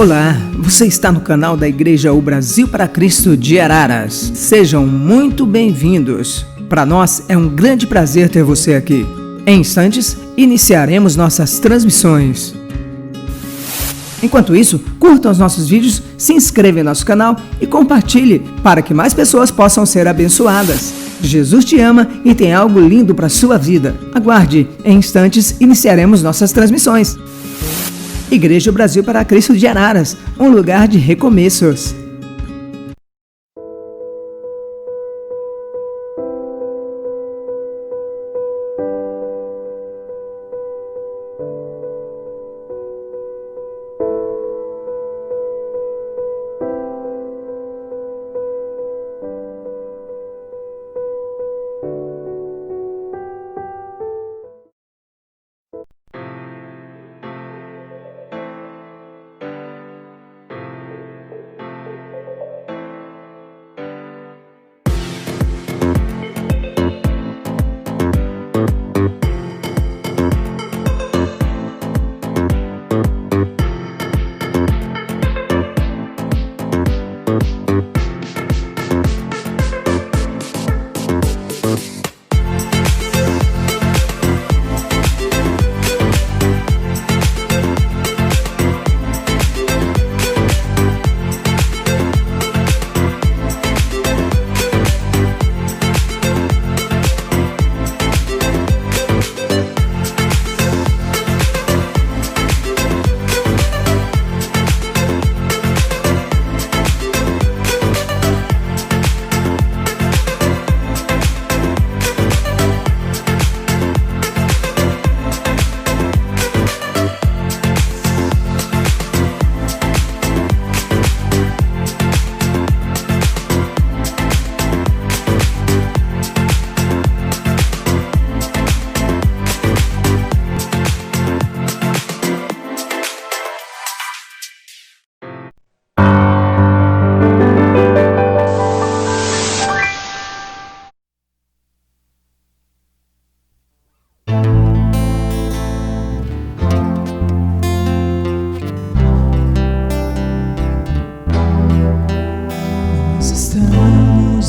Olá, você está no canal da Igreja O Brasil para Cristo de Araras. Sejam muito bem-vindos. Para nós é um grande prazer ter você aqui. Em instantes, iniciaremos nossas transmissões. Enquanto isso, curta os nossos vídeos, se inscreva em nosso canal e compartilhe para que mais pessoas possam ser abençoadas. Jesus te ama e tem algo lindo para a sua vida. Aguarde, em instantes iniciaremos nossas transmissões. Igreja O Brasil para Cristo de Araras, um lugar de recomeços.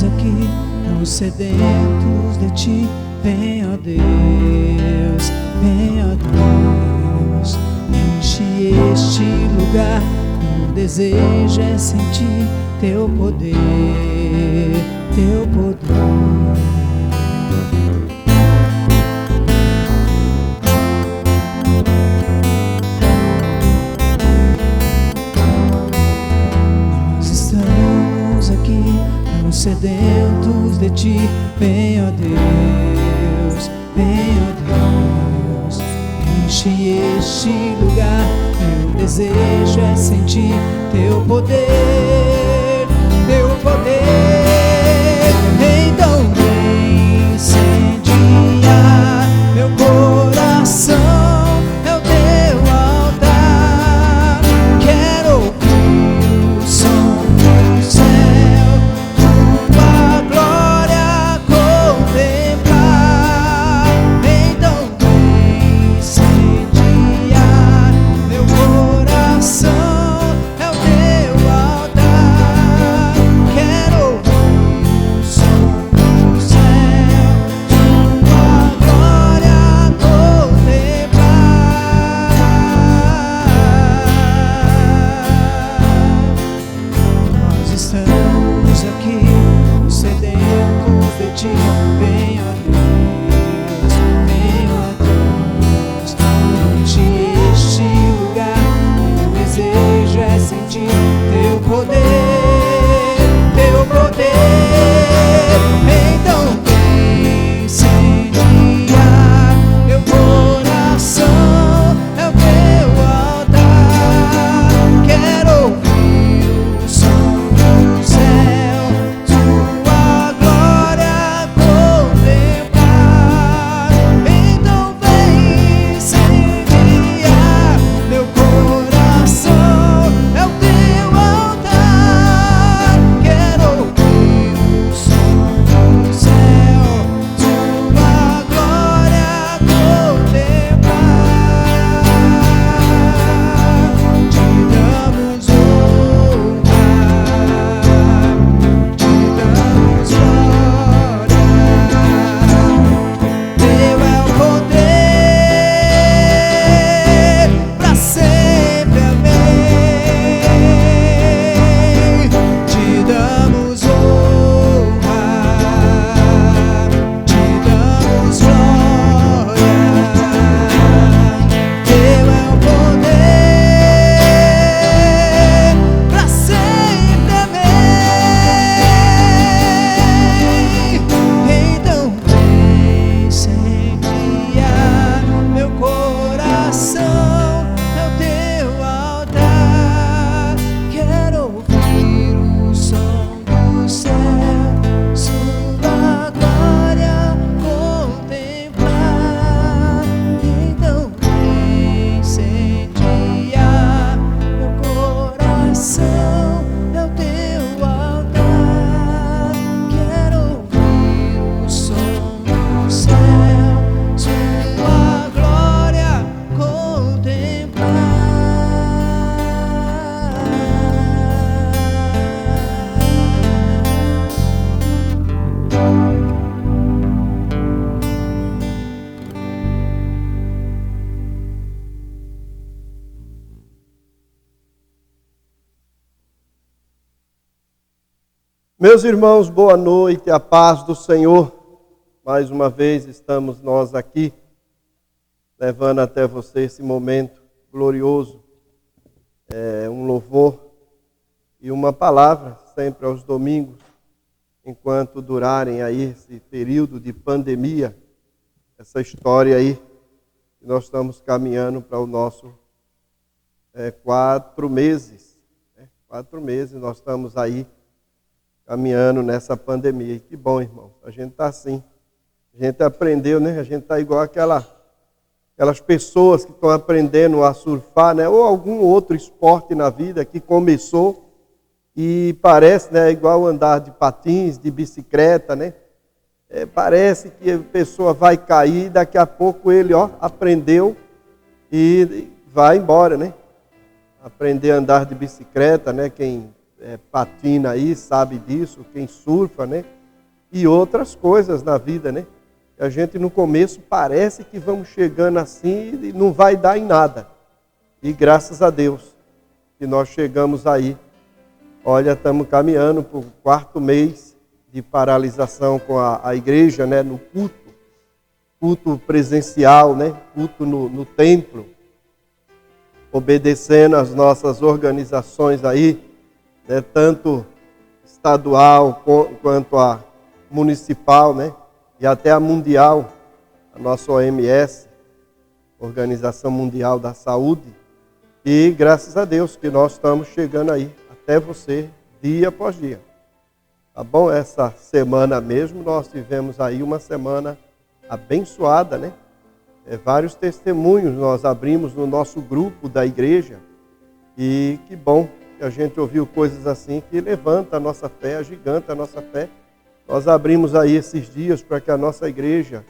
Aqui, nos sedentos de ti, vem ó Deus, enche este lugar. Meu desejo é sentir teu poder, teu poder. Nós estamos aqui, sedentos de ti, vem ó Deus, enche este lugar. Meu desejo é sentir teu poder, teu poder. Então vem incendiar meu coração, é o teu altar. Quero ouvir o som do céu, tua glória contemplar. Então vem incendiar meu coração, é o teu altar. Meus irmãos, boa noite, a paz do Senhor. Mais uma vez estamos nós aqui, levando até você esse momento glorioso, um louvor e uma palavra, sempre aos domingos, enquanto durarem aí esse período de pandemia, essa história aí, que nós estamos caminhando para o nosso 4 meses. 4 meses nós estamos aí caminhando nessa pandemia. E que bom, irmão, a gente está assim. A gente aprendeu, né? A gente está igual aquelas pessoas que estão aprendendo a surfar, né? Ou algum outro esporte na vida que começou e parece, né, igual andar de patins, de bicicleta, né? Parece que a pessoa vai cair, daqui a pouco ele aprendeu e vai embora, né? Aprender a andar de bicicleta, né? Quem patina aí sabe disso, quem surfa, né? E outras coisas na vida, né? A gente no começo parece que vamos chegando assim e não vai dar em nada. E graças a Deus que nós chegamos aí. Olha, estamos caminhando para o 4º mês de paralisação com a igreja, né? No culto presencial, né? Culto no templo, obedecendo às nossas organizações aí, né? Tanto estadual quanto a municipal, né? E até a mundial, a nossa OMS, Organização Mundial da Saúde. E graças a Deus que nós estamos chegando aí até você, dia após dia. Tá bom? Essa semana mesmo nós tivemos aí uma semana abençoada, né? Vários testemunhos nós abrimos no nosso grupo da igreja. E que bom que a gente ouviu coisas assim que levanta a nossa fé, agiganta a nossa fé. Nós abrimos aí esses dias para que a nossa igreja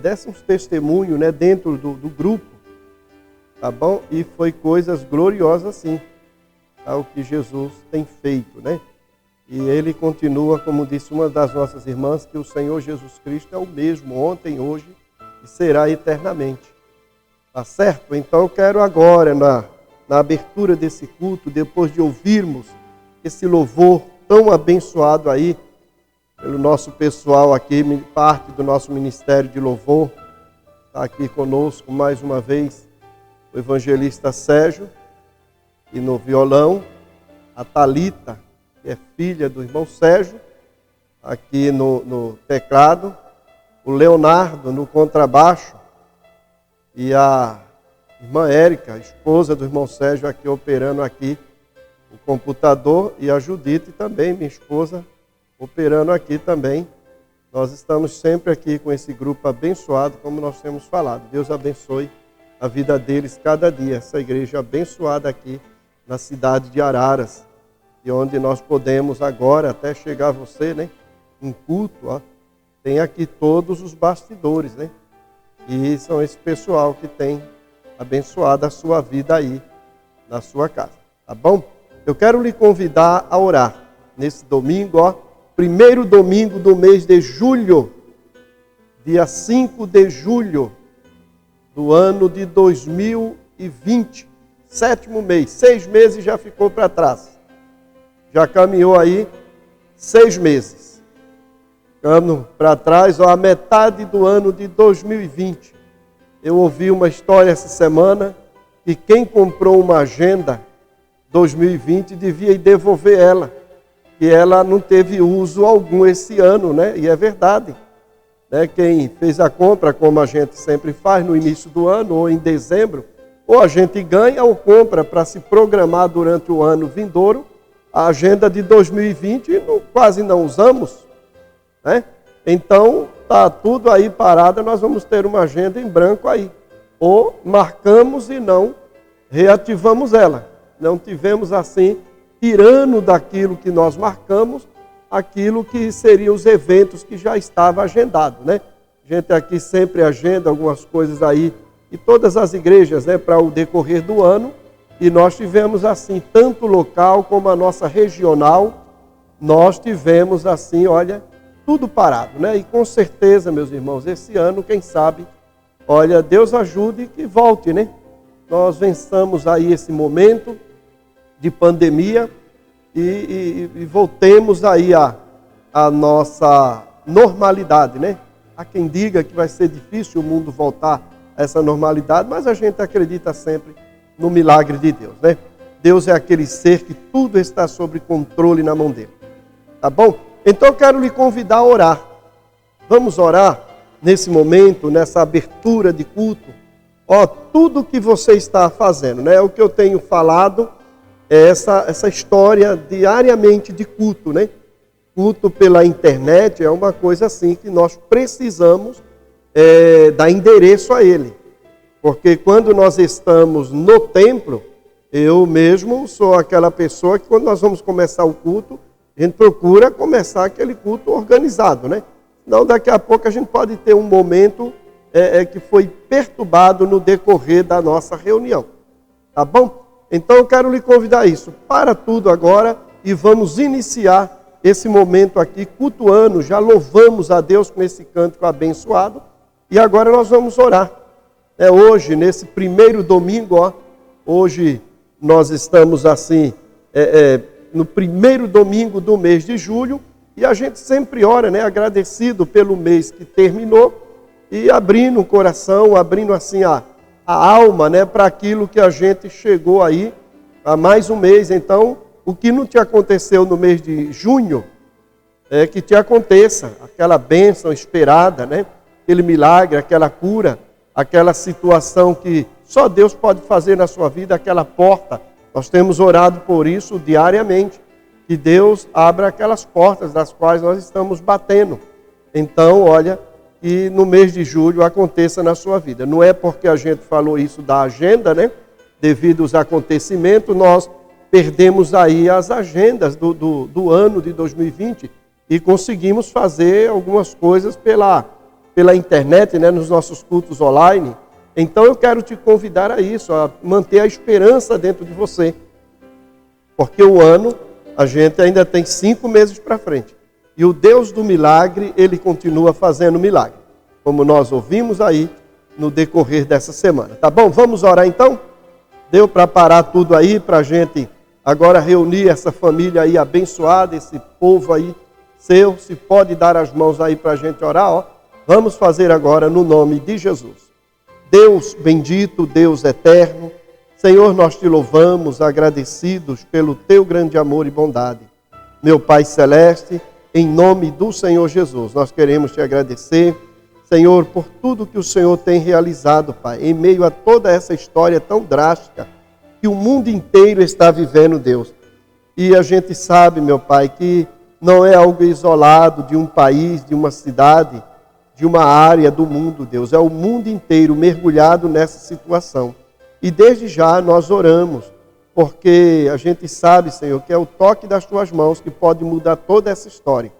desse uns testemunhos, né, dentro do grupo, tá bom? E foi coisas gloriosas sim, tá, o que Jesus tem feito, né? E ele continua, como disse uma das nossas irmãs, que o Senhor Jesus Cristo é o mesmo ontem, hoje e será eternamente. Tá certo? Então eu quero agora, na abertura desse culto, depois de ouvirmos esse louvor tão abençoado aí, pelo nosso pessoal aqui, parte do nosso Ministério de Louvor, está aqui conosco mais uma vez o evangelista Sérgio, e no violão, a Thalita, que é filha do irmão Sérgio, aqui no teclado, o Leonardo no contrabaixo, e a irmã Érica, esposa do irmão Sérgio, aqui operando aqui o computador, e a Judite também, minha esposa, operando aqui também. Nós estamos sempre aqui com esse grupo abençoado, como nós temos falado. Deus abençoe a vida deles cada dia. Essa igreja abençoada aqui na cidade de Araras, e onde nós podemos agora, até chegar você, né, em culto, tem aqui todos os bastidores, né? E são esse pessoal que tem abençoado a sua vida aí, na sua casa. Tá bom? Eu quero lhe convidar a orar nesse domingo, primeiro domingo do mês de julho, dia 5 de julho do ano de 2020, 7º mês, 6 meses já ficou para trás, já caminhou aí 6 meses, ficando para trás, a metade do ano de 2020, eu ouvi uma história essa semana, que quem comprou uma agenda 2020 devia devolver ela, que ela não teve uso algum esse ano, né? E é verdade, né? Quem fez a compra, como a gente sempre faz no início do ano, ou em dezembro, ou a gente ganha ou compra para se programar durante o ano vindouro, a agenda de 2020 quase não usamos, né? Então, está tudo aí parado, nós vamos ter uma agenda em branco aí. Ou marcamos e não reativamos ela. Não tivemos assim, tirando daquilo que nós marcamos, aquilo que seriam os eventos que já estava agendado, né? A gente aqui sempre agenda algumas coisas aí, e todas as igrejas, né, para o decorrer do ano, e nós tivemos assim, tanto local como a nossa regional, nós tivemos assim, olha, tudo parado, né? E com certeza, meus irmãos, esse ano, quem sabe, olha, Deus ajude que volte, né? Nós vençamos aí esse momento de pandemia e voltemos aí a a nossa normalidade, né? Há quem diga que vai ser difícil o mundo voltar a essa normalidade, mas a gente acredita sempre no milagre de Deus, né? Deus é aquele ser que tudo está sob controle na mão dele. Tá bom? Então eu quero lhe convidar a orar. Vamos orar nesse momento, nessa abertura de culto. Ó, tudo que você está fazendo, né? O que eu tenho falado é essa história diariamente de culto, né? Culto pela internet é uma coisa assim que nós precisamos dar endereço a ele. Porque quando nós estamos no templo, eu mesmo sou aquela pessoa que quando nós vamos começar o culto, a gente procura começar aquele culto organizado, né? Senão daqui a pouco a gente pode ter um momento que foi perturbado no decorrer da nossa reunião. Tá bom? Então eu quero lhe convidar a isso. Para tudo agora e vamos iniciar esse momento aqui cultuando. Já louvamos a Deus com esse cântico abençoado. E agora nós vamos orar. Hoje, nesse primeiro domingo, ó, hoje nós estamos assim, no primeiro domingo do mês de julho. E a gente sempre ora, né? Agradecido pelo mês que terminou. E abrindo o coração, abrindo assim a alma, né, para aquilo que a gente chegou aí há mais um mês. Então, o que não te aconteceu no mês de junho, que te aconteça. Aquela bênção esperada, né? Aquele milagre, aquela cura, aquela situação que só Deus pode fazer na sua vida, aquela porta. Nós temos orado por isso diariamente. Que Deus abra aquelas portas das quais nós estamos batendo. Então, olha, que no mês de julho aconteça na sua vida. Não é porque a gente falou isso da agenda, né? Devido aos acontecimentos, nós perdemos aí as agendas do ano de 2020 e conseguimos fazer algumas coisas pela internet, né? Nos nossos cultos online. Então eu quero te convidar a isso, a manter a esperança dentro de você. Porque o ano, a gente ainda tem 5 meses para frente. E o Deus do milagre, Ele continua fazendo milagre. Como nós ouvimos aí no decorrer dessa semana. Tá bom? Vamos orar então? Deu para parar tudo aí para a gente agora reunir essa família aí abençoada, esse povo aí seu. Se pode dar as mãos aí para a gente orar, ó. Vamos fazer agora no nome de Jesus. Deus bendito, Deus eterno, Senhor, nós te louvamos, agradecidos pelo teu grande amor e bondade. Meu Pai Celeste, em nome do Senhor Jesus, nós queremos te agradecer, Senhor, por tudo que o Senhor tem realizado, Pai, em meio a toda essa história tão drástica que o mundo inteiro está vivendo, Deus. E a gente sabe, meu Pai, que não é algo isolado de um país, de uma cidade, de uma área do mundo, Deus. É o mundo inteiro mergulhado nessa situação. E desde já nós oramos, porque a gente sabe, Senhor, que é o toque das tuas mãos que pode mudar toda essa história.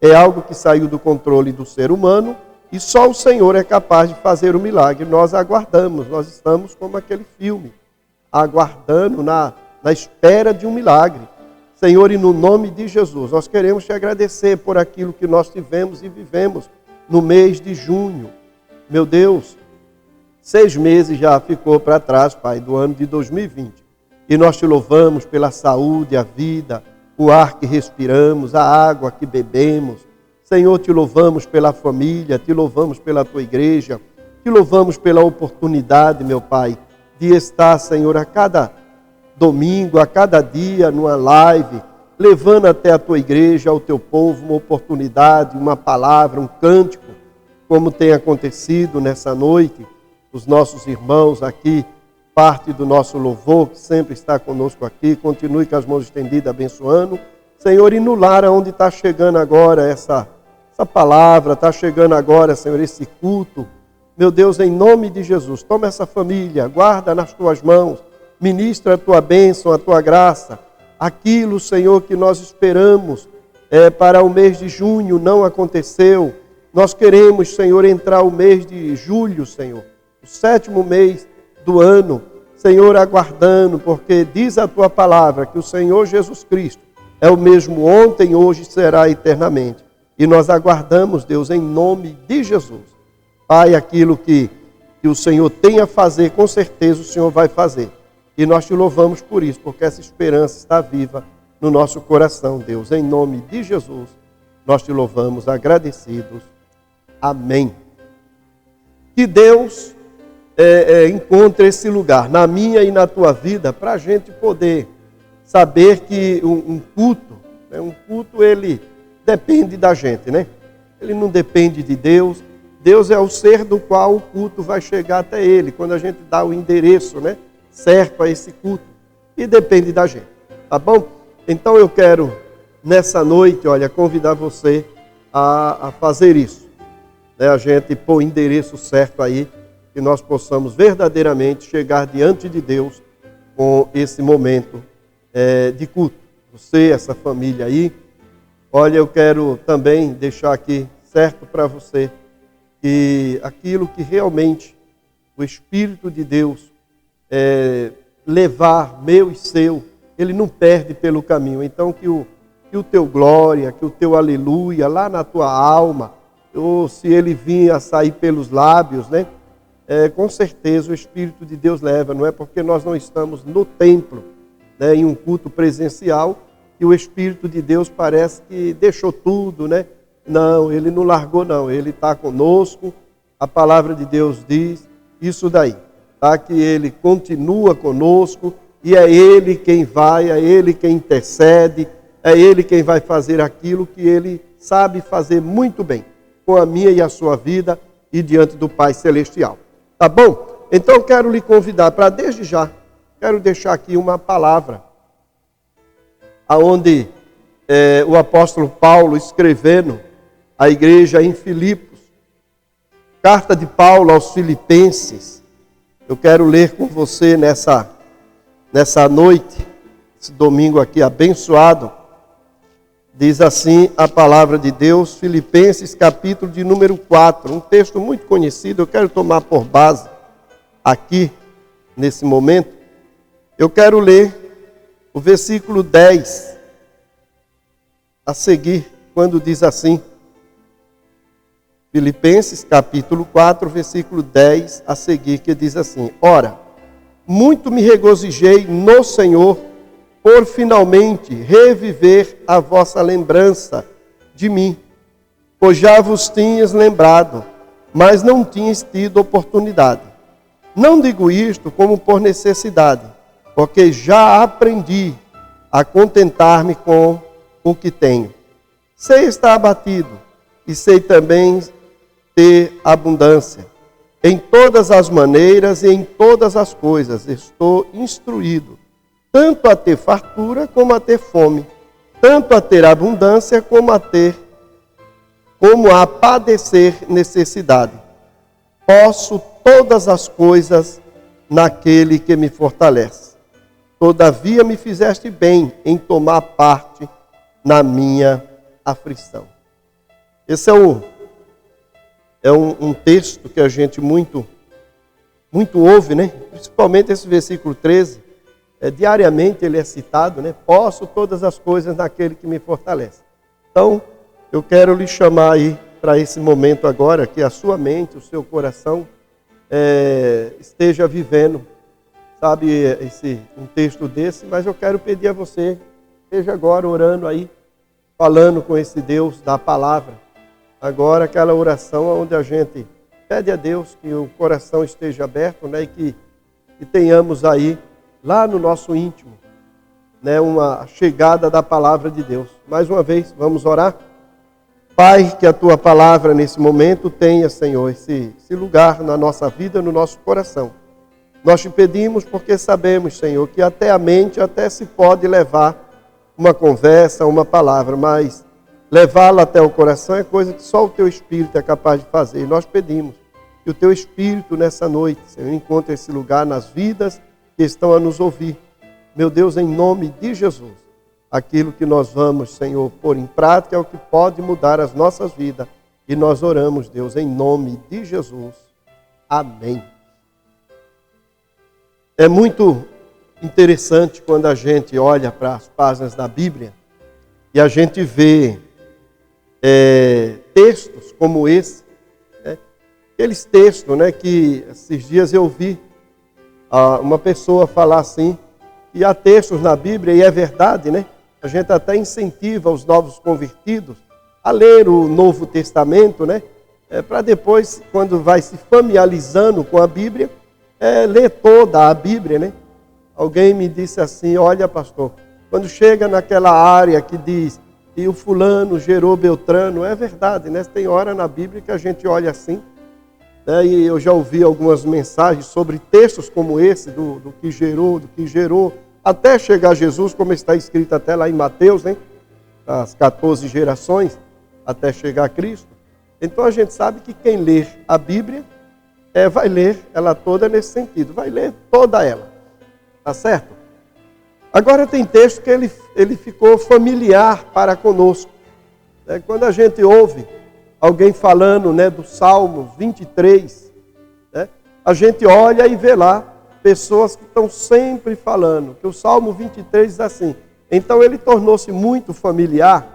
É algo que saiu do controle do ser humano e só o Senhor é capaz de fazer o milagre. Nós aguardamos, nós estamos como aquele filme, aguardando na espera de um milagre. Senhor, e no nome de Jesus, nós queremos te agradecer por aquilo que nós tivemos e vivemos no mês de junho. Meu Deus, 6 meses já ficou para trás, Pai, do ano de 2020. E nós te louvamos pela saúde, a vida, o ar que respiramos, a água que bebemos. Senhor, te louvamos pela família, te louvamos pela tua igreja, te louvamos pela oportunidade, meu Pai, de estar, Senhor, a cada domingo, a cada dia, numa live, levando até a tua igreja, ao teu povo, uma oportunidade, uma palavra, um cântico, como tem acontecido nessa noite. Os nossos irmãos aqui, parte do nosso louvor, que sempre está conosco aqui, continue com as mãos estendidas, abençoando. Senhor, e no lar onde está chegando agora essa palavra, está chegando agora, Senhor, esse culto. Meu Deus, em nome de Jesus, toma essa família, guarda nas tuas mãos, ministra a tua bênção, a tua graça. Aquilo, Senhor, que nós esperamos para o mês de junho não aconteceu. Nós queremos, Senhor, entrar o mês de julho, Senhor, o 7º mês do ano, Senhor, aguardando, porque diz a tua palavra que o Senhor Jesus Cristo é o mesmo ontem, hoje e será eternamente. E nós aguardamos, Deus, em nome de Jesus. Pai, aquilo que o Senhor tem a fazer, com certeza o Senhor vai fazer. E nós te louvamos por isso, porque essa esperança está viva no nosso coração, Deus. Em nome de Jesus. nós te louvamos agradecidos. Amém. Que Deus encontre esse lugar na minha e na tua vida, para a gente poder saber que um culto, né, ele depende da gente, né? Ele não depende de Deus. Deus é o ser do qual o culto vai chegar até ele, quando a gente dá o endereço, né, certo a esse culto. E depende da gente, tá bom? Então eu quero, nessa noite, olha, convidar você a fazer isso. Né? A gente pôr o endereço certo aí, que nós possamos verdadeiramente chegar diante de Deus com esse momento de culto. Você, essa família aí, olha, eu quero também deixar aqui certo para você que aquilo que realmente o Espírito de Deus levar, meu e seu, ele não perde pelo caminho. Então que o teu glória, que o teu aleluia lá na tua alma, ou se ele vinha a sair pelos lábios, né? Com certeza o Espírito de Deus leva, não é porque nós não estamos no templo, né, em um culto presencial, que o Espírito de Deus parece que deixou tudo, né? Não, ele não largou não, ele está conosco, a palavra de Deus diz isso daí, tá? Que ele continua conosco e é ele quem vai, é ele quem intercede, é ele quem vai fazer aquilo que ele sabe fazer muito bem, com a minha e a sua vida e diante do Pai Celestial. Tá bom? Então quero lhe convidar para desde já, quero deixar aqui uma palavra, aonde o apóstolo Paulo escrevendo à igreja em Filipos, carta de Paulo aos Filipenses, eu quero ler com você nessa noite, esse domingo aqui abençoado. Diz assim a palavra de Deus, Filipenses capítulo de número 4, um texto muito conhecido, eu quero tomar por base aqui, nesse momento. Eu quero ler o versículo 10 a seguir, quando diz assim, Filipenses capítulo 4, versículo 10 a seguir, que diz assim: Ora, muito me regozijei no Senhor, por finalmente reviver a vossa lembrança de mim, pois já vos tinhas lembrado, mas não tinhas tido oportunidade. Não digo isto como por necessidade, porque já aprendi a contentar-me com o que tenho. Sei estar abatido e sei também ter abundância. Em todas as maneiras e em todas as coisas estou instruído, tanto a ter fartura como a ter fome, tanto a ter abundância como a padecer necessidade. Posso todas as coisas naquele que me fortalece. Todavia me fizeste bem em tomar parte na minha aflição. Esse é um texto que a gente muito ouve, né? Principalmente esse versículo 13. Diariamente ele é citado, né? Posso todas as coisas naquele que me fortalece. Então, eu quero lhe chamar aí para esse momento agora, que a sua mente, o seu coração esteja vivendo, sabe, um texto desse, mas eu quero pedir a você, esteja agora orando aí, falando com esse Deus da palavra. Agora aquela oração onde a gente pede a Deus que o coração esteja aberto, né, e que tenhamos aí, lá no nosso íntimo, né, uma chegada da palavra de Deus. Mais uma vez, vamos orar? Pai, que a Tua palavra nesse momento tenha, Senhor, esse lugar na nossa vida, no nosso coração. Nós te pedimos porque sabemos, Senhor, que até a mente até se pode levar uma conversa, uma palavra, mas levá-la até o coração é coisa que só o Teu Espírito é capaz de fazer. E nós pedimos que o Teu Espírito nessa noite, Senhor, encontre esse lugar nas vidas que estão a nos ouvir. Meu Deus, em nome de Jesus, aquilo que nós vamos, Senhor, pôr em prática é o que pode mudar as nossas vidas. E nós oramos, Deus, em nome de Jesus. Amém. É muito interessante quando a gente olha para as páginas da Bíblia e a gente vê textos como esse, né? Aqueles textos, né, que esses dias eu vi uma pessoa falar assim, que há textos na Bíblia, e é verdade, né? A gente até incentiva os novos convertidos a ler o Novo Testamento, né? Para depois, quando vai se familiarizando com a Bíblia, ler toda a Bíblia, né? Alguém me disse assim, olha pastor, quando chega naquela área que diz, e o fulano gerou Beltrano, é verdade, né? Tem hora na Bíblia que a gente olha assim, né? E eu já ouvi algumas mensagens sobre textos como esse, do que gerou, até chegar a Jesus, como está escrito até lá em Mateus, né? As 14 gerações, até chegar a Cristo. Então a gente sabe que quem ler a Bíblia, vai ler ela toda nesse sentido, vai ler toda ela, tá certo? Agora tem texto que ele ficou familiar para conosco. Né? Quando a gente ouve alguém falando, né, do Salmo 23, né, a gente olha e vê lá pessoas que estão sempre falando, que o Salmo 23 diz assim, então ele tornou-se muito familiar.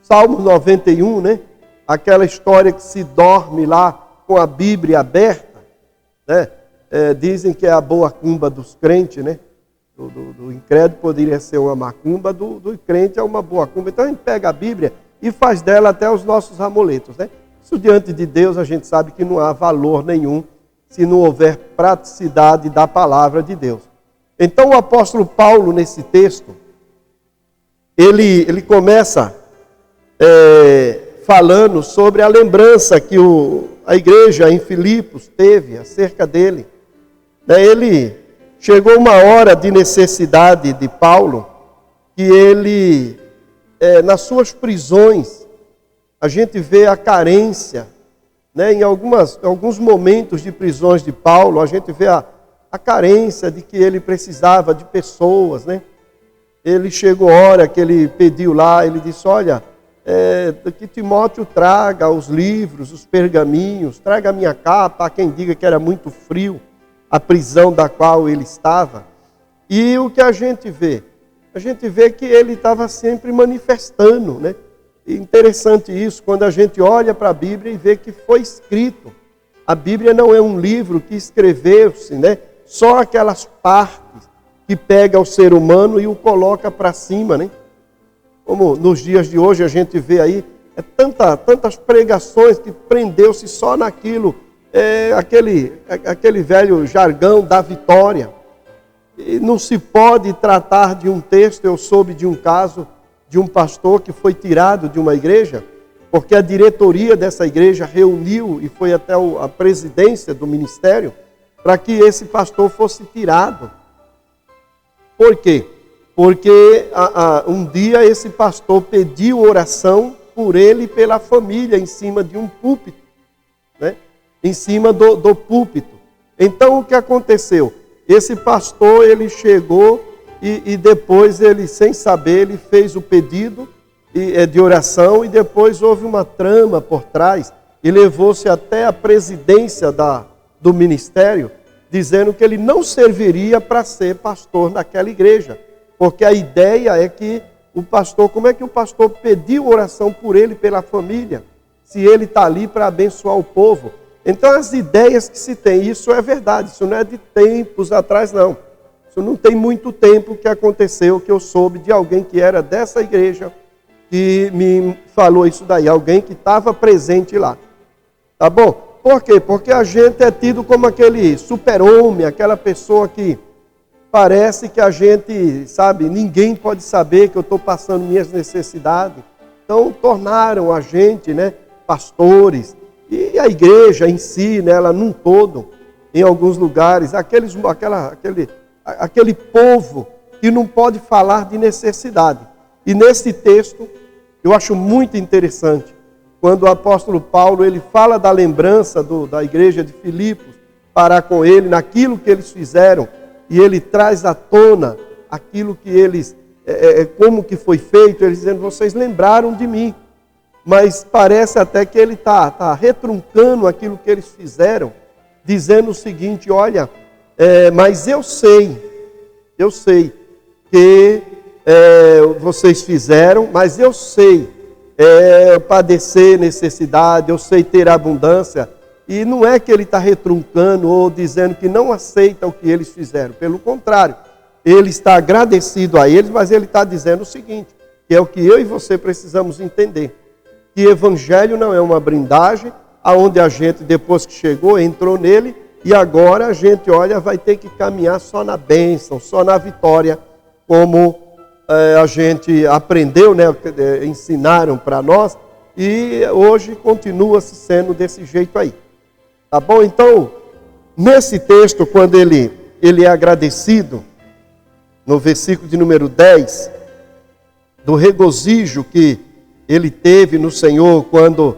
Salmo 91, né, aquela história que se dorme lá com a Bíblia aberta, né, dizem que é a boa cumba dos crentes, né? Do incrédulo poderia ser uma macumba, do crente é uma boa cumba. Então a gente pega a Bíblia e faz dela até os nossos amuletos, né? Isso diante de Deus a gente sabe que não há valor nenhum se não houver praticidade da palavra de Deus. Então o apóstolo Paulo, nesse texto, ele começa falando sobre a lembrança que a igreja em Filipos teve acerca dele. Ele chegou uma hora de necessidade de Paulo, que ele, nas suas prisões, a gente vê a carência, né? Em alguns momentos de prisões de Paulo, a gente vê a carência de que ele precisava de pessoas, né? Ele chegou a hora que ele pediu lá, ele disse, olha, que Timóteo traga os livros, os pergaminhos, traga a minha capa, há quem diga que era muito frio, a prisão da qual ele estava. E o que a gente vê? A gente vê que ele estava sempre manifestando, né? E interessante isso, quando a gente olha para a Bíblia e vê que foi escrito. A Bíblia não é um livro que escreveu-se, né? Só aquelas partes que pega o ser humano e o coloca para cima, né? Como nos dias de hoje a gente vê aí, tantas pregações que prendeu-se só naquilo, aquele velho jargão da vitória. E não se pode tratar de um texto. Eu soube de um caso de um pastor que foi tirado de uma igreja, porque a diretoria dessa igreja reuniu e foi até a presidência do ministério para que esse pastor fosse tirado. Por quê? Porque um dia esse pastor pediu oração por ele e pela família em cima de um púlpito, né? Em cima do púlpito. Então o que aconteceu? Esse pastor, ele chegou e depois ele, sem saber, ele fez o pedido de oração e depois houve uma trama por trás e levou-se até a presidência do ministério, dizendo que ele não serviria para ser pastor naquela igreja, porque a ideia é que o pastor, como é que o pastor pediu oração por ele e pela família, se ele está ali para abençoar o povo? Então as ideias que se tem, isso é verdade, isso não é de tempos atrás não. Isso não tem muito tempo que aconteceu, que eu soube de alguém que era dessa igreja, que me falou isso daí, alguém que estava presente lá. Tá bom? Por quê? Porque a gente é tido como aquele super-homem, aquela pessoa que parece que a gente, sabe, ninguém pode saber que eu estou passando minhas necessidades. Então tornaram a gente, né, pastores. E a igreja em si, né, ela num todo, em alguns lugares, aquele povo que não pode falar de necessidade. E nesse texto, eu acho muito interessante, quando o apóstolo Paulo ele fala da lembrança da igreja de Filipos, para com ele, naquilo que eles fizeram, e ele traz à tona aquilo que eles, como que foi feito, eles dizendo, vocês lembraram de mim. Mas parece até que ele está retruncando aquilo que eles fizeram, dizendo o seguinte, olha, mas eu sei que vocês fizeram, mas eu sei padecer necessidade, eu sei ter abundância. E não é que ele está retruncando ou dizendo que não aceita o que eles fizeram. Pelo contrário, ele está agradecido a eles, mas ele está dizendo o seguinte, que é o que eu e você precisamos entender. que evangelho não é uma brindagem, aonde a gente, depois que chegou, entrou nele, e agora a gente, olha, vai ter que caminhar só na bênção, só na vitória, como a gente aprendeu, né, ensinaram para nós, e hoje continua se sendo desse jeito aí. Tá bom? Então, nesse texto, quando ele é agradecido, no versículo de número 10, do regozijo que ele teve no Senhor quando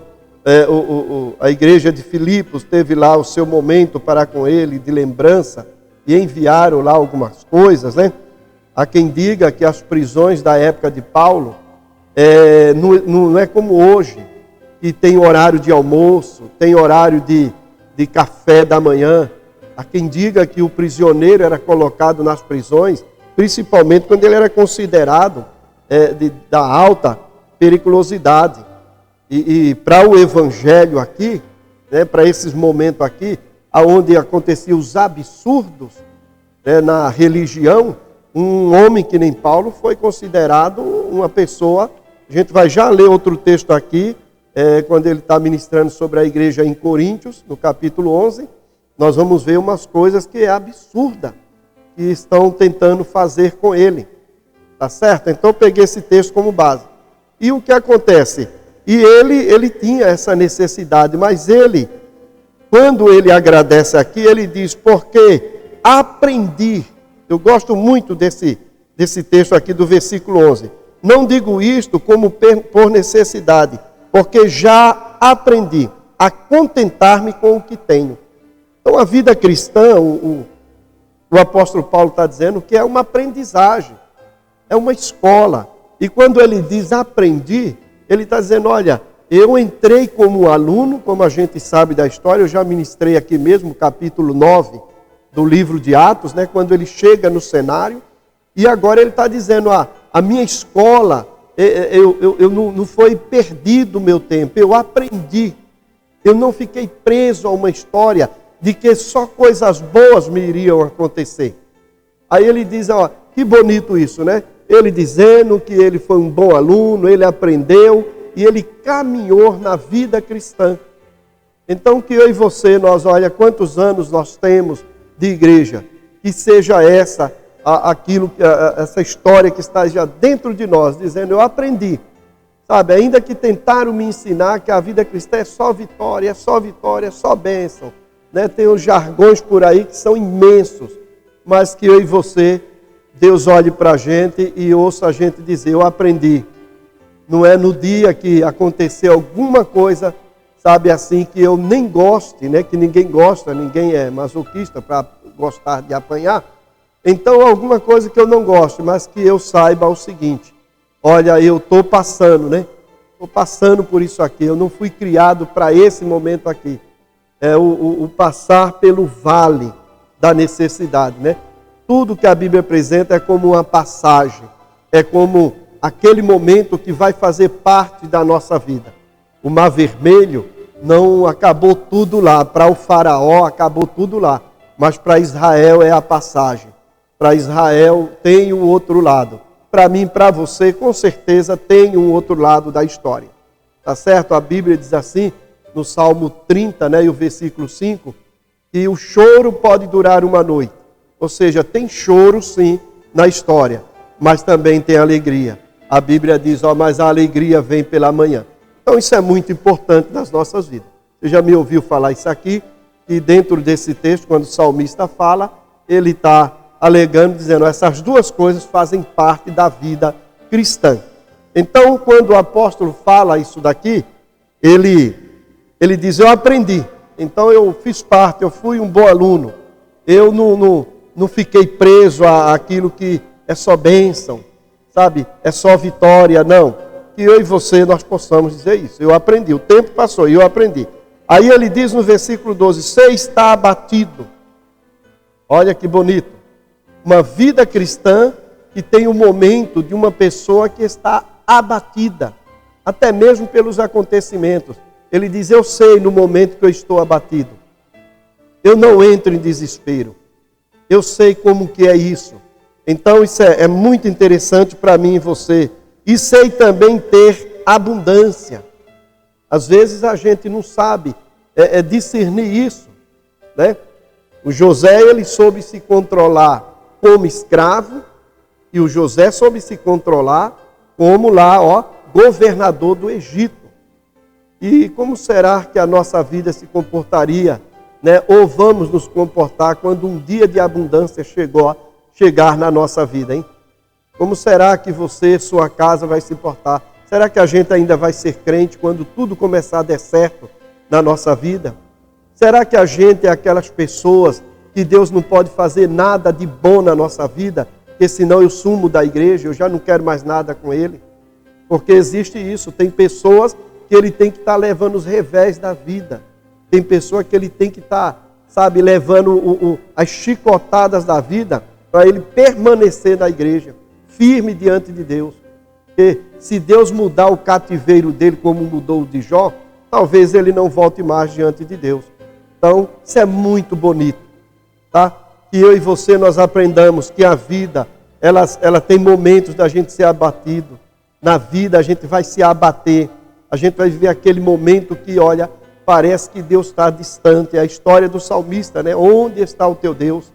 a igreja de Filipos teve lá o seu momento para com ele de lembrança e enviaram lá algumas coisas, né? Há quem diga que as prisões da época de Paulo não é como hoje, que tem horário de almoço, tem horário de café da manhã. Há quem diga que o prisioneiro era colocado nas prisões, principalmente quando ele era considerado da alta periculosidade. E para o evangelho aqui, né, para esses momentos aqui, onde aconteciam os absurdos, né, na religião, um homem que nem Paulo foi considerado uma pessoa. A gente vai já ler outro texto aqui, quando ele está ministrando sobre a igreja em Coríntios, no capítulo 11, nós vamos ver umas coisas que é absurda, que estão tentando fazer com ele. Tá certo? Então eu peguei esse texto como base. E o que acontece? E ele tinha essa necessidade, mas quando ele agradece aqui, ele diz, porque aprendi. Eu gosto muito desse texto aqui do versículo 11. Não digo isto como por necessidade, porque já aprendi a contentar-me com o que tenho. Então a vida cristã, o apóstolo Paulo está dizendo que é uma aprendizagem, é uma escola. E quando ele diz aprendi, ele está dizendo, olha, eu entrei como aluno, como a gente sabe da história, eu já ministrei aqui mesmo, capítulo 9 do livro de Atos, né, quando ele chega no cenário, e agora ele está dizendo, a minha escola, eu não foi perdido o meu tempo, eu aprendi, eu não fiquei preso a uma história de que só coisas boas me iriam acontecer. Aí ele diz, ó, que bonito isso, né? Ele dizendo que ele foi um bom aluno, ele aprendeu e ele caminhou na vida cristã. Então que eu e você, olha quantos anos nós temos de igreja, que seja essa história que está já dentro de nós, dizendo, eu aprendi, sabe, ainda que tentaram me ensinar que a vida cristã é só vitória, é só bênção, né? Tem os jargões por aí que são imensos, mas que eu e você, Deus olhe para a gente e ouça a gente dizer, eu aprendi. Não é no dia que acontecer alguma coisa, sabe, assim, que eu nem goste, né? Que ninguém gosta, ninguém é masoquista para gostar de apanhar. Então, alguma coisa que eu não goste, mas que eu saiba o seguinte, olha, eu estou passando, né? Estou passando por isso aqui, eu não fui criado para esse momento aqui. É o passar pelo vale da necessidade, né? Tudo que a Bíblia apresenta é como uma passagem, é como aquele momento que vai fazer parte da nossa vida. O Mar Vermelho não acabou tudo lá, para o faraó acabou tudo lá, mas para Israel é a passagem. Para Israel tem o outro lado. Para mim, para você, com certeza tem um outro lado da história. Tá certo? A Bíblia diz assim, no Salmo 30, né, e o versículo 5, que o choro pode durar uma noite. Ou seja, tem choro sim na história, mas também tem alegria. A Bíblia diz, mas a alegria vem pela manhã. Então isso é muito importante nas nossas vidas. Você já me ouviu falar isso aqui, e dentro desse texto, quando o salmista fala, ele está alegando, dizendo, essas duas coisas fazem parte da vida cristã. Então, quando o apóstolo fala isso daqui, ele diz, eu aprendi, então eu fiz parte, eu fui um bom aluno, eu não fiquei preso àquilo que é só bênção, sabe, é só vitória, não. Que eu e você, nós possamos dizer isso, eu aprendi, o tempo passou e eu aprendi. Aí ele diz no versículo 12, você está abatido. Olha que bonito. Uma vida cristã que tem um momento de uma pessoa que está abatida, até mesmo pelos acontecimentos. Ele diz, eu sei no momento que eu estou abatido. Eu não entro em desespero. Eu sei como que é isso. Então isso é muito interessante para mim e você. E sei também ter abundância. Às vezes a gente não sabe discernir isso, né? O José, ele soube se controlar como escravo, e o José soube se controlar como lá, governador do Egito. E como será que a nossa vida se comportaria, né? Ou vamos nos comportar quando um dia de abundância chegar na nossa vida, hein? Como será que você, sua casa, vai se portar? Será que a gente ainda vai ser crente quando tudo começar a dar certo na nossa vida? Será que a gente é aquelas pessoas que Deus não pode fazer nada de bom na nossa vida, porque senão eu sumo da igreja, eu já não quero mais nada com Ele? Porque existe isso, tem pessoas que Ele tem que estar levando os revés da vida, tem pessoa que Ele tem que estar, levando as chicotadas da vida para ele permanecer na igreja, firme diante de Deus. Porque se Deus mudar o cativeiro dele como mudou o de Jó, talvez ele não volte mais diante de Deus. Então, isso é muito bonito, tá? Que eu e você nós aprendamos que a vida, ela tem momentos da gente ser abatido. Na vida a gente vai se abater, a gente vai viver aquele momento que, olha, parece que Deus está distante. É a história do salmista, né? Onde está o teu Deus?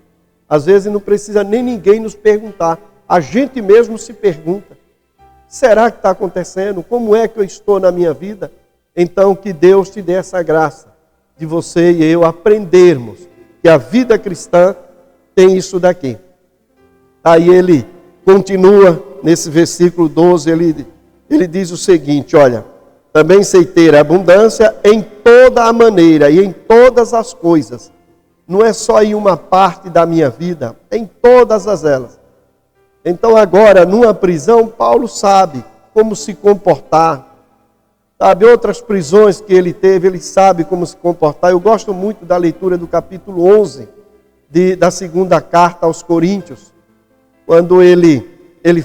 Às vezes não precisa nem ninguém nos perguntar, a gente mesmo se pergunta. Será que está acontecendo? Como é que eu estou na minha vida? Então que Deus te dê essa graça de você e eu aprendermos que a vida cristã tem isso daqui. Aí ele continua nesse versículo 12, ele diz o seguinte, olha, também sei ter abundância em toda a maneira e em todas as coisas. Não é só em uma parte da minha vida, é em todas elas. Então agora, numa prisão, Paulo sabe como se comportar. Sabe, outras prisões que ele teve, ele sabe como se comportar. Eu gosto muito da leitura do capítulo 11 da segunda carta aos Coríntios, quando ele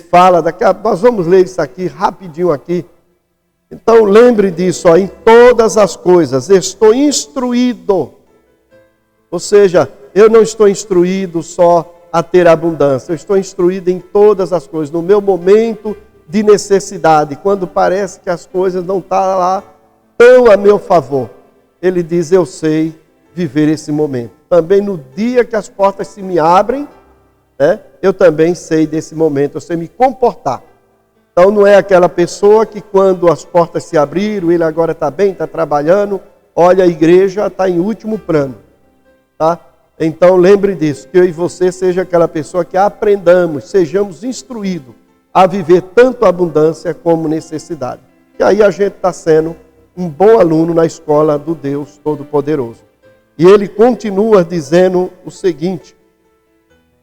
fala, nós vamos ler isso aqui, rapidinho aqui. Então lembre disso, em todas as coisas estou instruído. Ou seja, eu não estou instruído só a ter abundância, eu estou instruído em todas as coisas, no meu momento de necessidade, quando parece que as coisas não estão lá tão a meu favor. Ele diz, eu sei viver esse momento. Também no dia que as portas se me abrem, né, eu também sei desse momento, eu sei me comportar. Então não é aquela pessoa que quando as portas se abriram, ele agora está bem, está trabalhando, olha, a igreja está em último plano. Tá? Então lembre disso, que eu e você seja aquela pessoa que aprendamos, sejamos instruídos a viver tanto abundância como necessidade. E aí a gente está sendo um bom aluno na escola do Deus Todo-Poderoso. E ele continua dizendo o seguinte,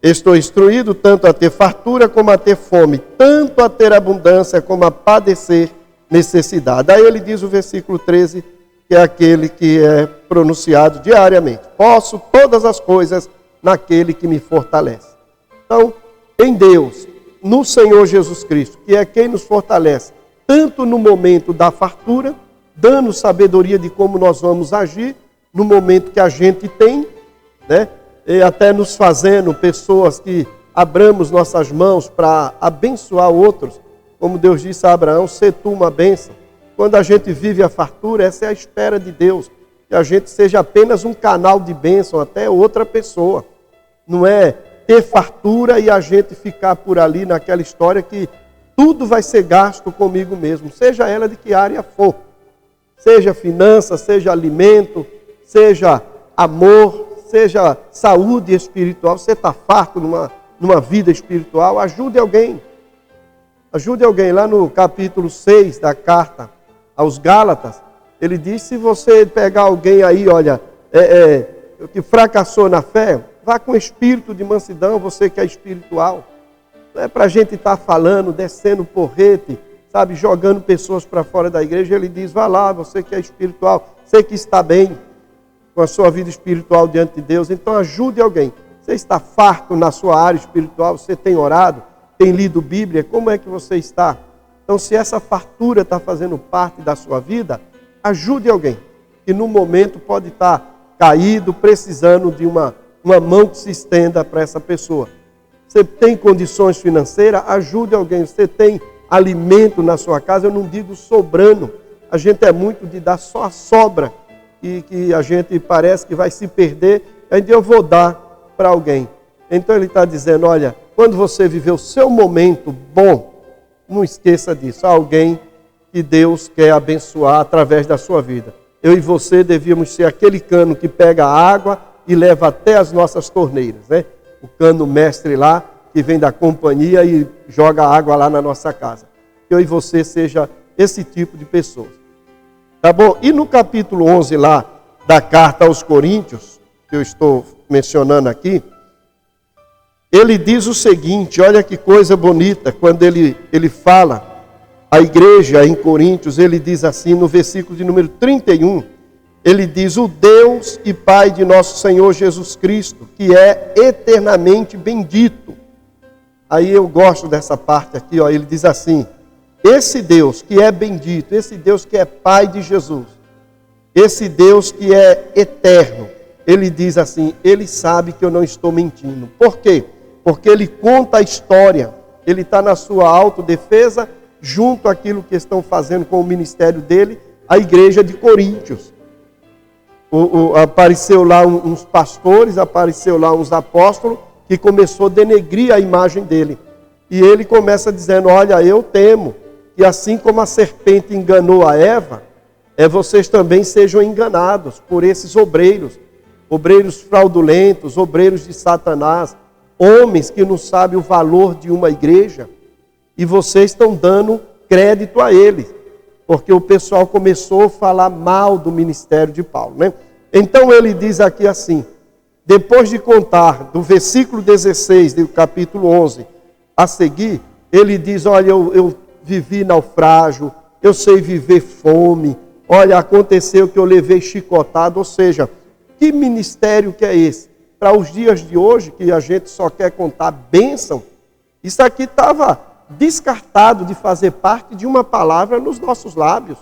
estou instruído tanto a ter fartura como a ter fome, tanto a ter abundância como a padecer necessidade. Aí ele diz o versículo 13, que é aquele que é pronunciado diariamente. Posso todas as coisas naquele que me fortalece. Então, em Deus, no Senhor Jesus Cristo, que é quem nos fortalece, tanto no momento da fartura, dando sabedoria de como nós vamos agir, no momento que a gente tem, né? E até nos fazendo pessoas que abramos nossas mãos para abençoar outros, como Deus disse a Abraão, sê tu uma bênção. Quando a gente vive a fartura, essa é a espera de Deus, que a gente seja apenas um canal de bênção até outra pessoa. Não é ter fartura e a gente ficar por ali naquela história que tudo vai ser gasto comigo mesmo, seja ela de que área for. Seja finança, seja alimento, seja amor, seja saúde espiritual. Você está farto numa vida espiritual, ajude alguém. Ajude alguém. Lá no capítulo 6 da carta aos Gálatas, ele diz, se você pegar alguém aí, olha, que fracassou na fé, vá com espírito de mansidão, você que é espiritual. Não é para a gente estar falando, descendo porrete, sabe, jogando pessoas para fora da igreja. Ele diz, vá lá, você que é espiritual, você que está bem com a sua vida espiritual diante de Deus, então ajude alguém. Você está farto na sua área espiritual, você tem orado, tem lido Bíblia, como é que você está? Então, se essa fartura está fazendo parte da sua vida, ajude alguém, que no momento pode estar caído, precisando de uma mão que se estenda para essa pessoa. Você tem condições financeiras, ajude alguém. Você tem alimento na sua casa, eu não digo sobrando, A gente é muito de dar só a sobra, e que a gente parece que vai se perder, ainda eu vou dar para alguém. Então ele está dizendo, olha, quando você viver o seu momento bom, não esqueça disso, há alguém que Deus quer abençoar através da sua vida. Eu e você devíamos ser aquele cano que pega a água e leva até as nossas torneiras, né? O cano mestre lá, que vem da companhia e joga água lá na nossa casa. Que eu e você seja esse tipo de pessoas. Tá bom? E no capítulo 11 lá, da carta aos Coríntios, que eu estou mencionando aqui, ele diz o seguinte, olha que coisa bonita, quando ele fala a igreja em Coríntios, ele diz assim, no versículo de número 31, ele diz, o Deus e Pai de nosso Senhor Jesus Cristo, que é eternamente bendito. Aí eu gosto dessa parte aqui, ó, ele diz assim, esse Deus que é bendito, esse Deus que é Pai de Jesus, esse Deus que é eterno, ele diz assim, ele sabe que eu não estou mentindo. Por quê? Porque ele conta a história, ele está na sua autodefesa, junto àquilo que estão fazendo com o ministério dele, a igreja de Coríntios. Apareceu lá uns pastores, apareceu lá uns apóstolos, que começou a denegrir a imagem dele. E ele começa dizendo, olha, eu temo que assim como a serpente enganou a Eva, vocês também sejam enganados por esses obreiros fraudulentos, obreiros de Satanás, homens que não sabem o valor de uma igreja, e vocês estão dando crédito a eles, porque o pessoal começou a falar mal do ministério de Paulo, né? Então ele diz aqui assim, depois de contar do versículo 16 do capítulo 11 a seguir, ele diz, olha, eu vivi naufrágio, eu sei viver fome, olha, aconteceu que eu levei chicotado, ou seja, que ministério que é esse? Para os dias de hoje, que a gente só quer contar bênção, isso aqui estava descartado de fazer parte de uma palavra nos nossos lábios.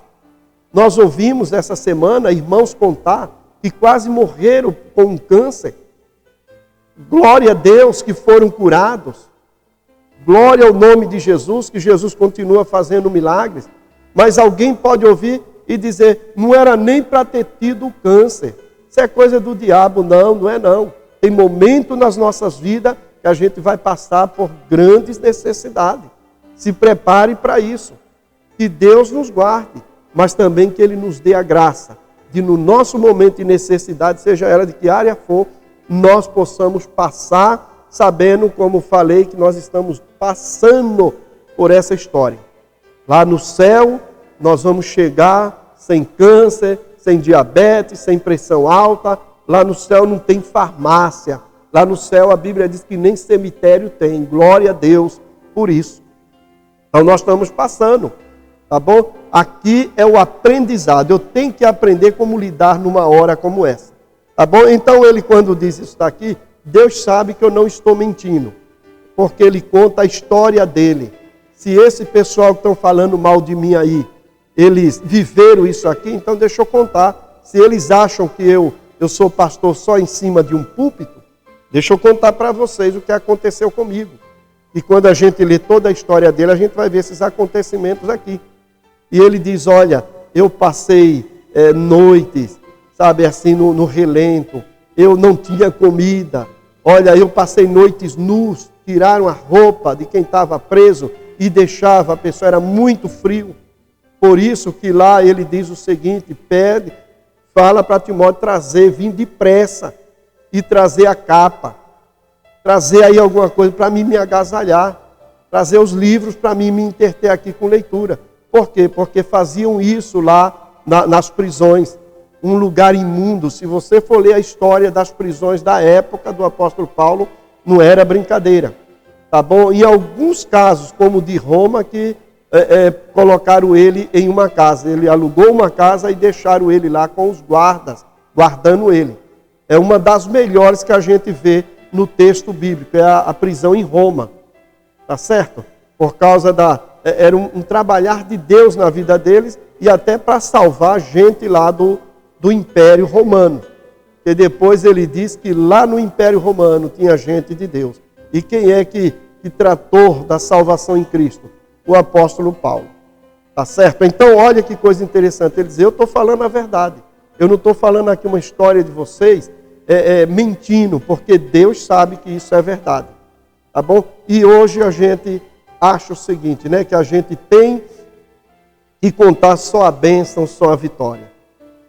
Nós ouvimos essa semana irmãos contar que quase morreram com um câncer. Glória a Deus que foram curados. Glória ao nome de Jesus, que Jesus continua fazendo milagres. Mas alguém pode ouvir e dizer, não era nem para ter tido câncer. Isso é coisa do diabo. Não, não é não. Tem momento nas nossas vidas que a gente vai passar por grandes necessidades. Se prepare para isso. Que Deus nos guarde, mas também que Ele nos dê a graça de no nosso momento de necessidade, seja ela de que área for, nós possamos passar sabendo, como falei, que nós estamos passando por essa história. Lá no céu, nós vamos chegar sem câncer, sem diabetes, sem pressão alta. Lá no céu não tem farmácia. Lá no céu a Bíblia diz que nem cemitério tem. Glória a Deus por isso. Então nós estamos passando, tá bom? Aqui é o aprendizado. Eu tenho que aprender como lidar numa hora como essa. Tá bom? Então ele, quando diz isso daqui, Deus sabe que eu não estou mentindo. Porque ele conta a história dele. Se esse pessoal que estão falando mal de mim aí, eles viveram isso aqui, então deixa eu contar. Se eles acham que eu sou pastor só em cima de um púlpito, deixa eu contar para vocês o que aconteceu comigo. E quando a gente lê toda a história dele, a gente vai ver esses acontecimentos aqui. E ele diz, olha, eu passei noites, sabe, assim, no relento. Eu não tinha comida. Olha, eu passei noites nus, tiraram a roupa de quem estava preso e deixava, a pessoa era muito frio. Por isso que lá ele diz o seguinte, fala para Timóteo trazer, vir depressa e trazer a capa. Trazer aí alguma coisa para mim me agasalhar. Trazer os livros para mim me entreter aqui com leitura. Por quê? Porque faziam isso lá nas prisões. Um lugar imundo. Se você for ler a história das prisões da época do apóstolo Paulo, não era brincadeira. Tá bom? Em alguns casos, como o de Roma, que colocaram ele em uma casa. Ele alugou uma casa e deixaram ele lá com os guardas, guardando ele. É uma das melhores que a gente vê no texto bíblico, é a prisão em Roma, tá certo? Por causa era um trabalhar de Deus na vida deles e até para salvar gente lá do Império Romano. E depois ele diz que lá no Império Romano tinha gente de Deus. E quem é que tratou da salvação em Cristo? O apóstolo Paulo. Tá certo? Então, olha que coisa interessante. Ele diz, eu estou falando a verdade. Eu não estou falando aqui uma história de vocês mentindo, porque Deus sabe que isso é verdade. Tá bom? E hoje a gente acha o seguinte, né? Que a gente tem que contar só a bênção, só a vitória.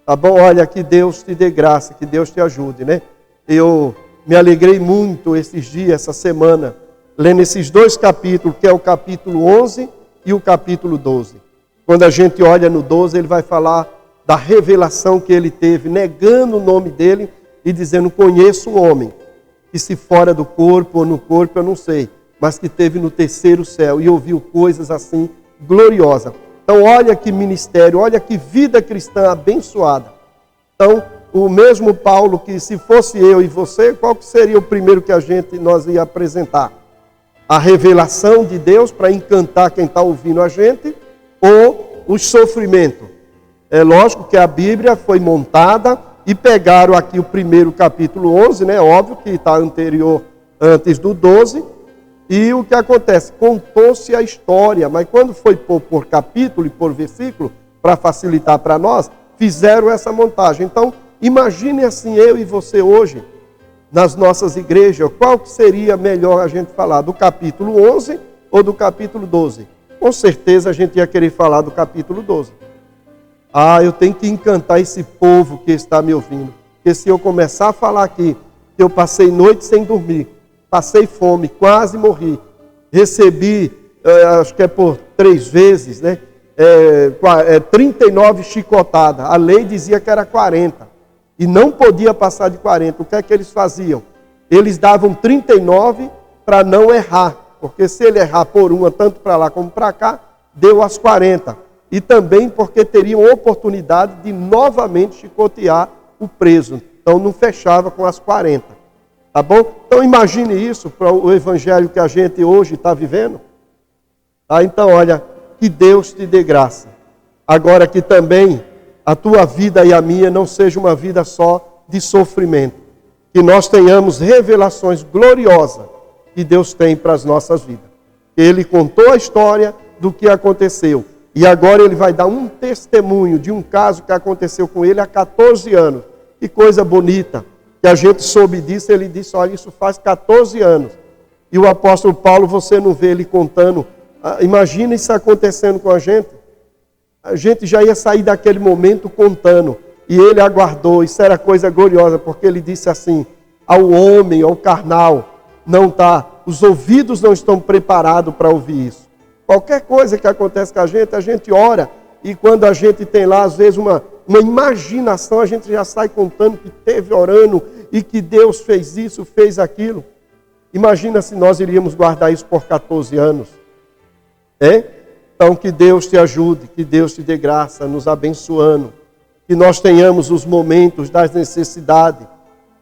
Tá bom? Olha, que Deus te dê graça, que Deus te ajude, né? Eu me alegrei muito esses dias, essa semana, lendo esses 2 capítulos, que é o capítulo 11 e o capítulo 12. Quando a gente olha no 12, ele vai falar da revelação que ele teve, negando o nome dele e dizendo, conheço um homem, que se fora do corpo ou no corpo, eu não sei, mas que teve no terceiro céu e ouviu coisas assim gloriosas. Então, olha que ministério, olha que vida cristã abençoada. Então, o mesmo Paulo, que se fosse eu e você, qual que seria o primeiro que nós ia apresentar? A revelação de Deus para encantar quem está ouvindo a gente, ou o sofrimento? É lógico que a Bíblia foi montada e pegaram aqui o primeiro capítulo 11, né? Óbvio que está anterior, antes do 12. E o que acontece? Contou-se a história, mas quando foi por capítulo e por versículo, para facilitar para nós, fizeram essa montagem. Então, imagine assim, eu e você hoje, nas nossas igrejas, qual que seria melhor a gente falar, do capítulo 11 ou do capítulo 12? Com certeza a gente ia querer falar do capítulo 12. Ah, eu tenho que encantar esse povo que está me ouvindo. Porque se eu começar a falar aqui, que eu passei noite sem dormir, passei fome, quase morri, recebi, acho que é por 3 vezes, né? 39 chicotadas. A lei dizia que era 40. E não podia passar de 40. O que é que eles faziam? Eles davam 39 para não errar. Porque se ele errar por uma, tanto para lá como para cá, deu as 40. E também porque teriam oportunidade de novamente chicotear o preso. Então não fechava com as 40. Tá bom? Então imagine isso para o evangelho que a gente hoje está vivendo. Tá? Então olha, que Deus te dê graça. Agora que também a tua vida e a minha não seja uma vida só de sofrimento. Que nós tenhamos revelações gloriosas que Deus tem para as nossas vidas. Ele contou a história do que aconteceu. E agora ele vai dar um testemunho de um caso que aconteceu com ele há 14 anos. Que coisa bonita. Que a gente soube disso, ele disse, olha, isso faz 14 anos. E o apóstolo Paulo, você não vê ele contando. Imagina isso acontecendo com a gente. A gente já ia sair daquele momento contando. E ele aguardou, isso era coisa gloriosa, porque ele disse assim, ao homem, ao carnal, não está, os ouvidos não estão preparados para ouvir isso. Qualquer coisa que acontece com a gente ora, e quando a gente tem lá, às vezes, uma imaginação, a gente já sai contando que teve orando, e que Deus fez isso, fez aquilo. Imagina se nós iríamos guardar isso por 14 anos. Então que Deus te ajude, que Deus te dê graça, nos abençoando. Que nós tenhamos os momentos das necessidades,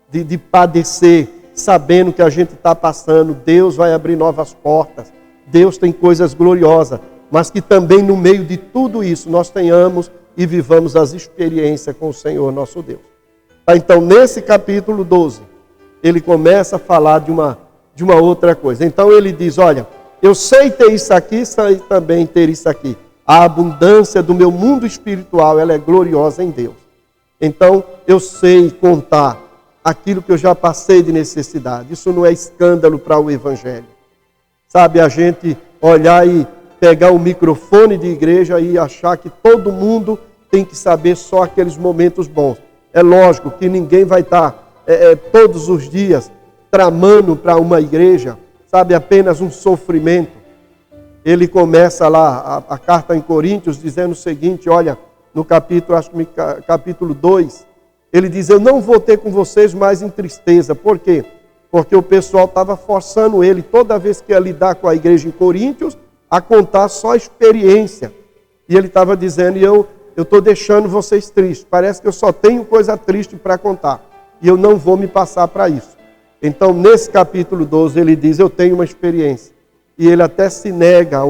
de padecer, sabendo que a gente está passando. Deus vai abrir novas portas. Deus tem coisas gloriosas. Mas que também no meio de tudo isso nós tenhamos e vivamos as experiências com o Senhor nosso Deus. Tá, então nesse capítulo 12, ele começa a falar de uma outra coisa. Então ele diz, olha, eu sei ter isso aqui, sei também ter isso aqui. A abundância do meu mundo espiritual, ela é gloriosa em Deus. Então eu sei contar aquilo que eu já passei de necessidade. Isso não é escândalo para o Evangelho. Sabe, a gente olhar e pegar o microfone de igreja e achar que todo mundo tem que saber só aqueles momentos bons. É lógico que ninguém vai estar todos os dias tramando para uma igreja, sabe, apenas um sofrimento. Ele começa lá a carta em Coríntios dizendo o seguinte, olha, no capítulo, acho que capítulo 2, ele diz, eu não vou ter com vocês mais em tristeza. Por quê? Porque o pessoal estava forçando ele, toda vez que ia lidar com a igreja em Coríntios, a contar só a experiência. E ele estava dizendo, eu estou deixando vocês tristes. Parece que eu só tenho coisa triste para contar. E eu não vou me passar para isso. Então, nesse capítulo 12, ele diz, eu tenho uma experiência. E ele até se nega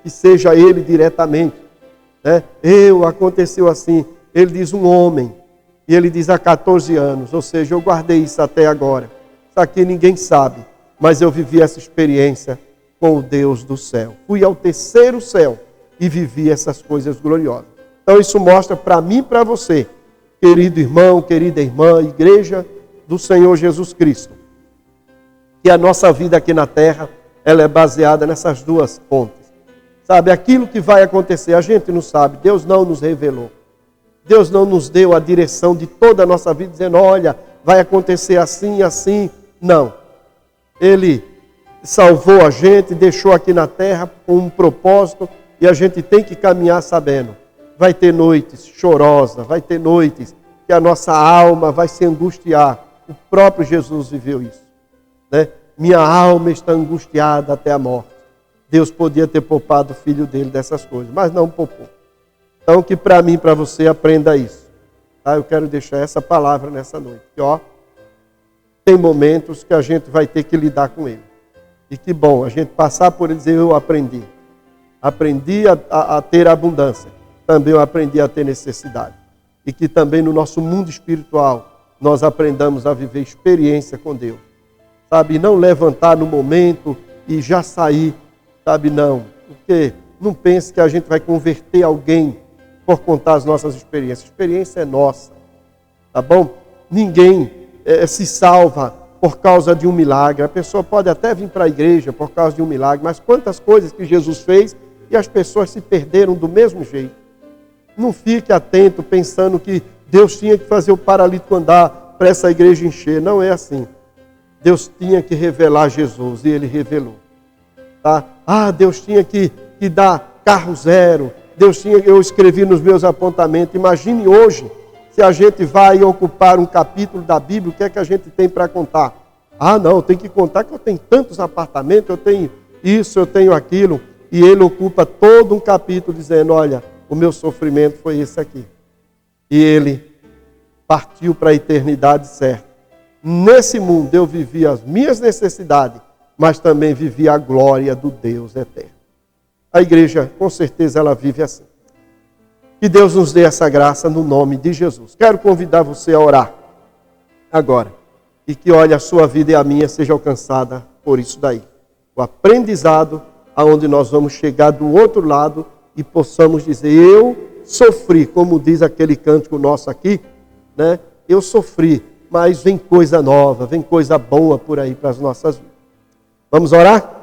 que seja ele diretamente. Né? Aconteceu assim. Ele diz, um homem. E ele diz, há 14 anos. Ou seja, eu guardei isso até agora. Isso aqui ninguém sabe. Mas eu vivi essa experiência com o Deus do céu. Fui ao terceiro céu. e vivia essas coisas gloriosas. Então isso mostra para mim e para você, querido irmão, querida irmã, igreja do Senhor Jesus Cristo, que a nossa vida aqui na terra, ela é baseada nessas duas pontes. Sabe, aquilo que vai acontecer, a gente não sabe, Deus não nos revelou. Deus não nos deu a direção de toda a nossa vida, dizendo, olha, vai acontecer assim, assim. Não. Ele salvou a gente, deixou aqui na terra com um propósito, e a gente tem que caminhar sabendo. Vai ter noites chorosas, vai ter noites que a nossa alma vai se angustiar. O próprio Jesus viveu isso, né? Minha alma está angustiada até a morte. Deus podia ter poupado o filho dele dessas coisas, mas não poupou. Então que para mim, para você, aprenda isso. Tá? Eu quero deixar essa palavra nessa noite. Que, ó, tem momentos que a gente vai ter que lidar com ele. E que bom, a gente passar por ele e dizer, eu aprendi. Aprendi a ter abundância. Também eu aprendi a ter necessidade. E que também no nosso mundo espiritual, nós aprendamos a viver experiência com Deus. Sabe, não levantar no momento e já sair. Sabe, não. Porque não pense que a gente vai converter alguém por contar as nossas experiências. A experiência é nossa. Tá bom? Ninguém se salva por causa de um milagre. A pessoa pode até vir para a igreja por causa de um milagre, mas quantas coisas que Jesus fez e as pessoas se perderam do mesmo jeito. Não fique atento pensando que Deus tinha que fazer o paralítico andar para essa igreja encher. Não é assim. Deus tinha que revelar Jesus e Ele revelou. Tá? Deus tinha que dar carro zero. Eu escrevi nos meus apontamentos. Imagine hoje, se a gente vai ocupar um capítulo da Bíblia, o que é que a gente tem para contar? Não, eu tenho que contar que eu tenho tantos apartamentos, eu tenho isso, eu tenho aquilo. E ele ocupa todo um capítulo dizendo, olha, o meu sofrimento foi esse aqui. E ele partiu para a eternidade certa. Nesse mundo eu vivi as minhas necessidades, mas também vivi a glória do Deus eterno. A igreja, com certeza, ela vive assim. Que Deus nos dê essa graça no nome de Jesus. Quero convidar você a orar agora. E que, olha, a sua vida e a minha seja alcançada por isso daí. O aprendizado aonde nós vamos chegar do outro lado e possamos dizer, eu sofri, como diz aquele cântico nosso aqui, né? Eu sofri, mas vem coisa nova, vem coisa boa por aí para as nossas vidas. Vamos orar?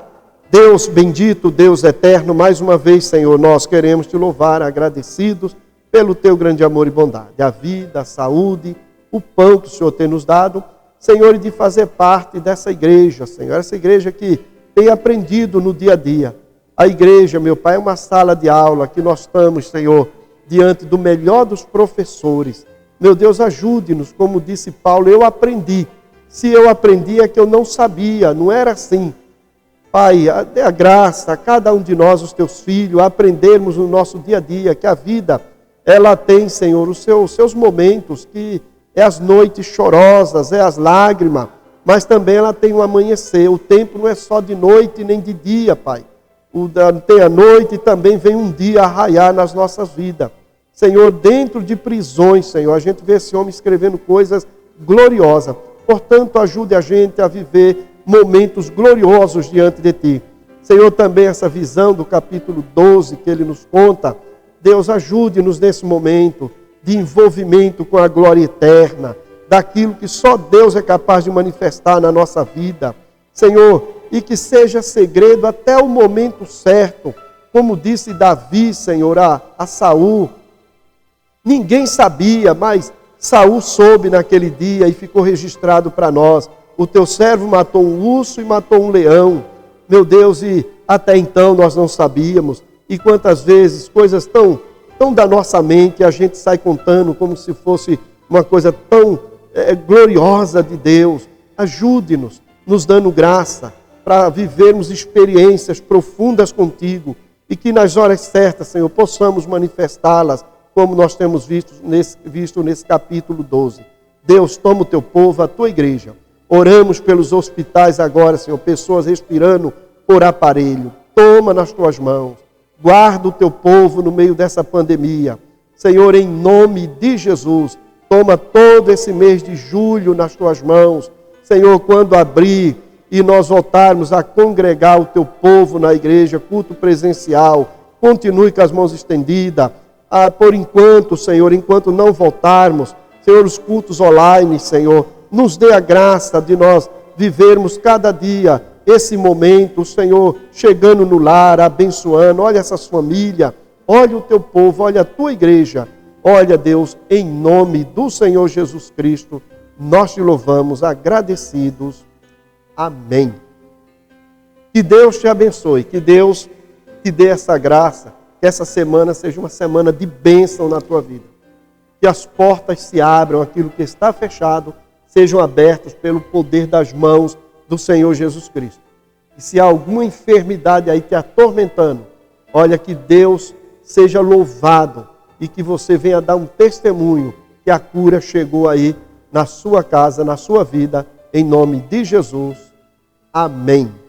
Deus bendito, Deus eterno, mais uma vez, Senhor, nós queremos te louvar, agradecidos pelo teu grande amor e bondade, a vida, a saúde, o pão que o Senhor tem nos dado, Senhor, e de fazer parte dessa igreja, Senhor, essa igreja que tem aprendido no dia a dia. A igreja, meu Pai, é uma sala de aula que nós estamos, Senhor, diante do melhor dos professores. Meu Deus, ajude-nos, como disse Paulo, eu aprendi. Se eu aprendi é que eu não sabia, não era assim. Pai, dê a graça a cada um de nós, os teus filhos, a aprendermos no nosso dia a dia, que a vida, ela tem, Senhor, os seus momentos, que é as noites chorosas, é as lágrimas, mas também ela tem um amanhecer. O tempo não é só de noite nem de dia, Pai. Tem a noite e também vem um dia a raiar nas nossas vidas. Senhor, dentro de prisões, Senhor, a gente vê esse homem escrevendo coisas gloriosas. Portanto, ajude a gente a viver momentos gloriosos diante de Ti. Senhor, também essa visão do capítulo 12 que Ele nos conta, Deus, ajude-nos nesse momento de envolvimento com a glória eterna, daquilo que só Deus é capaz de manifestar na nossa vida. Senhor, e que seja segredo até o momento certo, como disse Davi, Senhor, a Saul. Ninguém sabia, mas Saul soube naquele dia e ficou registrado para nós. O teu servo matou um urso e matou um leão. Meu Deus, e até então nós não sabíamos. E quantas vezes coisas tão da nossa mente a gente sai contando como se fosse uma coisa tão gloriosa de Deus. Ajude-nos, nos dando graça para vivermos experiências profundas contigo e que nas horas certas, Senhor, possamos manifestá-las como nós temos visto nesse capítulo 12. Deus, toma o teu povo, a tua igreja. Oramos pelos hospitais agora, Senhor, pessoas respirando por aparelho. Toma nas tuas mãos. Guarda o teu povo no meio dessa pandemia. Senhor, em nome de Jesus, toma todo esse mês de julho nas tuas mãos. Senhor, quando abrir e nós voltarmos a congregar o teu povo na igreja, culto presencial, continue com as mãos estendidas. Por enquanto, Senhor, enquanto não voltarmos, Senhor, os cultos online, Senhor, nos dê a graça de nós vivermos cada dia esse momento, Senhor, chegando no lar, abençoando. Olha essas famílias, olha o teu povo, olha a tua igreja. Olha, Deus, em nome do Senhor Jesus Cristo, nós te louvamos, agradecidos. Amém. Que Deus te abençoe, que Deus te dê essa graça, que essa semana seja uma semana de bênção na tua vida. Que as portas se abram, aquilo que está fechado, sejam abertos pelo poder das mãos do Senhor Jesus Cristo. E se há alguma enfermidade aí te atormentando, olha, que Deus seja louvado e que você venha dar um testemunho que a cura chegou aí na sua casa, na sua vida, em nome de Jesus. Amém.